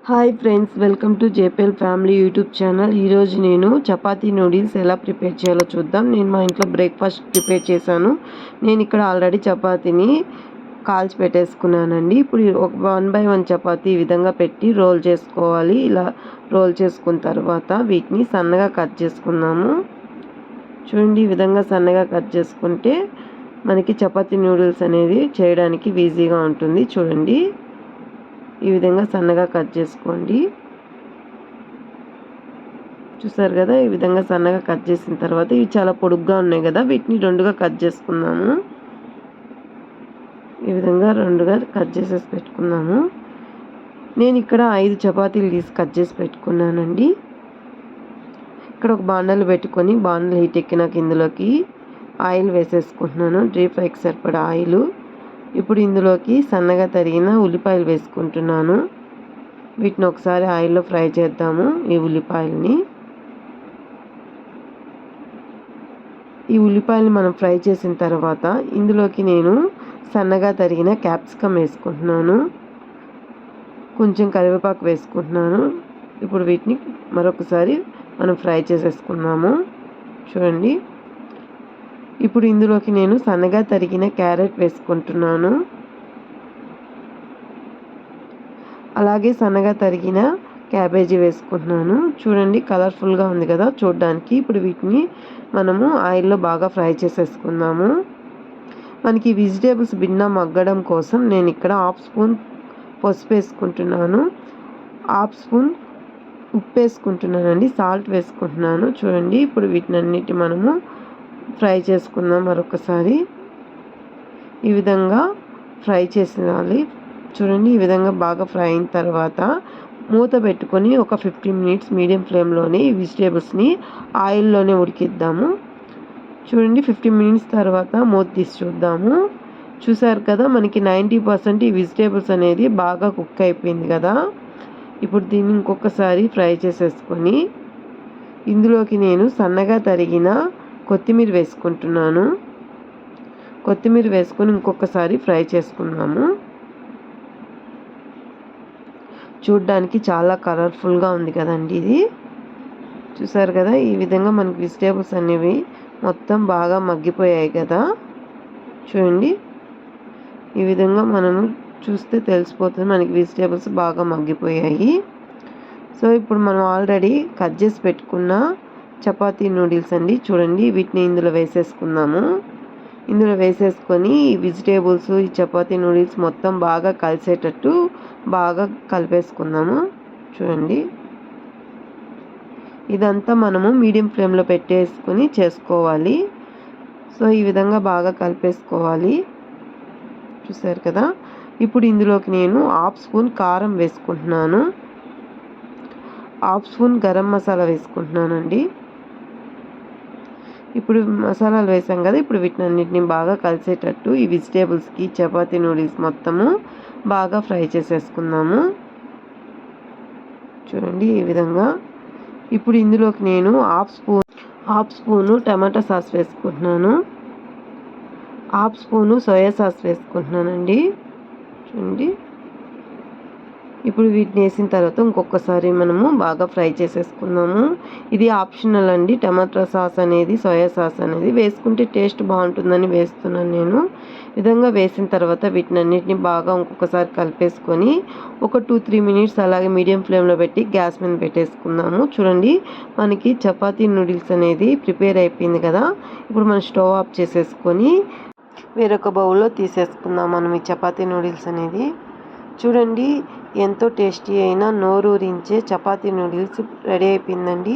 Hi friends, welcome to JPL family YouTube channel. ఈరోజు నేను chapati noodles ఎలా ప్రిపేర్ చేయాలో చూద్దాం. నేను మా ఇంట్లో బ్రేక్ఫాస్ట్ ప్రిపేర్ చేశాను. నేను ఇక్కడ ఆల్రెడీ చపాతీని కాల్చి పెట్టేసుకున్నానండి. ఇప్పుడు ఒక 1 by 1 చపాతీ ఈ విధంగా పెట్టి రోల్ చేసుకోవాలి. ఇలా రోల్ చేసుకున్న తర్వాత వీటిని సన్నగా కట్ చేసుకుందాము. చూడండి, ఈ విధంగా సన్నగా కట్ చేసుకుంటే మనకి చపాతీ నూడిల్స్ అనేది చేయడానికి ఈజీగా ఉంటుంది. చూడండి, ఈ విధంగా సన్నగా కట్ చేసుకోండి. చూసారు కదా, ఈ విధంగా సన్నగా కట్ చేసిన తర్వాత ఇవి చాలా పొడుగ్గా ఉన్నాయి కదా, వీటిని 2గా కట్ చేసుకుందాము. ఈ విధంగా 2గా కట్ చేసేసి పెట్టుకుందాము. నేను ఇక్కడ 5 చపాతీలు తీసి కట్ చేసి పెట్టుకున్నానండి. ఇక్కడ ఒక బాండలు పెట్టుకొని బాండలు హీట్ ఎక్కినాక ఇందులోకి ఆయిల్ వేసేసుకుంటున్నాను. డీప్ ఫ్రైకి సరిపడా ఆయిల్. ఇప్పుడు ఇందులోకి సన్నగా తరిగిన ఉల్లిపాయలు వేసుకుంటున్నాను. వీటిని ఒకసారి ఆయిల్లో ఫ్రై చేద్దాము. ఈ ఉల్లిపాయలు మనం ఫ్రై చేసిన తర్వాత ఇందులోకి నేను సన్నగా తరిగిన క్యాప్సికమ్ వేసుకుంటున్నాను. కొంచెం కరివేపాకు వేసుకుంటున్నాను. ఇప్పుడు వీటిని మరొకసారి మనం ఫ్రై చేసేసుకున్నాము. చూడండి, ఇప్పుడు ఇందులోకి నేను సన్నగా తరిగిన క్యారెట్ వేసుకుంటున్నాను. అలాగే సన్నగా తరిగిన క్యాబేజీ వేసుకుంటున్నాను. చూడండి, కలర్ఫుల్గా ఉంది కదా చూడడానికి. ఇప్పుడు వీటిని మనము ఆయిల్లో బాగా ఫ్రై చేసేసుకుందాము. మనకి వెజిటేబుల్స్ భిన్న మగ్గడం కోసం నేను ఇక్కడ 1/2 స్పూన్ పసుపు వేసుకుంటున్నాను. 1/2 స్పూన్ ఉప్పు వేసుకుంటున్నానండి. సాల్ట్ వేసుకుంటున్నాను. చూడండి, ఇప్పుడు వీటినన్నిటి మనము ఫ్రై చేసుకుందాం. మరొకసారి ఈ విధంగా ఫ్రై చేసేయాలి. చూడండి, ఈ విధంగా బాగా ఫ్రై అయిన తర్వాత మూత పెట్టుకొని ఒక 15 minutes మీడియం ఫ్లేమ్లోనే ఈ వెజిటేబుల్స్ని ఆయిల్లోనే ఉడికిద్దాము. చూడండి, 15 minutes తర్వాత మూత తీసి చూద్దాము. చూసారు కదా, మనకి 90% ఈ వెజిటేబుల్స్ అనేది బాగా కుక్ అయిపోయింది కదా. ఇప్పుడు దీన్ని ఇంకొకసారి ఫ్రై చేసేసుకొని ఇందులోకి నేను సన్నగా తరిగిన కొత్తిమీర వేసుకుంటున్నాను. కొత్తిమీర వేసుకొని ఇంకొకసారి ఫ్రై చేసుకున్నాము. చూడ్డానికి చాలా కలర్ఫుల్గా ఉంది కదండి ఇది. చూసారు కదా, ఈ విధంగా మనకి వెజిటేబుల్స్ అనేవి మొత్తం బాగా మగ్గిపోయాయి కదా. చూడండి, ఈ విధంగా మనము చూస్తే తెలిసిపోతుంది మనకి వెజిటేబుల్స్ బాగా మగ్గిపోయాయి. సో ఇప్పుడు మనం ఆల్రెడీ కట్ చేసి పెట్టుకున్న చపాతీ నూడిల్స్ అండి. చూడండి, వీటిని ఇందులో వేసేసుకుందాము. ఇందులో వేసేసుకొని ఈ వెజిటేబుల్స్, ఈ చపాతీ నూడిల్స్ మొత్తం బాగా కలిసేటట్టు బాగా కలిపేసుకుందాము. చూడండి, ఇదంతా మనము మీడియం ఫ్లేమ్లో పెట్టేసుకొని చేసుకోవాలి. సో ఈ విధంగా బాగా కలిపేసుకోవాలి. చూసారు కదా, ఇప్పుడు ఇందులోకి నేను 1/2 స్పూన్ కారం వేసుకుంటున్నాను. 1/2 స్పూన్ గరం మసాలా వేసుకుంటున్నానండి. ఇప్పుడు మసాలాలు వేసాం కదా, ఇప్పుడు వీటినన్నిటిని బాగా కలిసేటట్టు ఈ వెజిటేబుల్స్కి చపాతీ నూడిల్స్ మొత్తము బాగా ఫ్రై చేసేసుకుందాము. చూడండి, ఈ విధంగా. ఇప్పుడు ఇందులోకి నేను 1/2 స్పూను టమాటా సాస్ వేసుకుంటున్నాను. 1/2 స్పూను సోయా సాస్ వేసుకుంటున్నానండి. చూడండి, ఇప్పుడు వీటిని వేసిన తర్వాత ఇంకొకసారి మనము బాగా ఫ్రై చేసేసుకుందాము. ఇది ఆప్షనల్ అండి. టమాటా సాస్ అనేది, సోయా సాస్ అనేది వేసుకుంటే టేస్ట్ బాగుంటుందని వేస్తున్నాను నేను. విధంగా వేసిన తర్వాత వీటినన్నిటిని బాగా ఇంకొకసారి కలిపేసుకొని ఒక 2-3 minutes అలాగే మీడియం ఫ్లేమ్లో పెట్టి గ్యాస్ మీద పెట్టేసుకుందాము. చూడండి, మనకి చపాతీ నూడిల్స్ అనేది ప్రిపేర్ అయిపోయింది కదా. ఇప్పుడు మనం స్టవ్ ఆఫ్ చేసేసుకొని వేరొక బౌల్లో తీసేసుకుందాం మనం ఈ చపాతీ నూడిల్స్ అనేది. చూడండి, ఎంతో టేస్టీ అయిన నోరూరించే చపాతీ నూడిల్స్ రెడీ అయిపోయిందండి.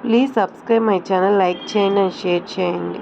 Please subscribe my channel, like చేయండి అండ్ షేర్ చేయండి.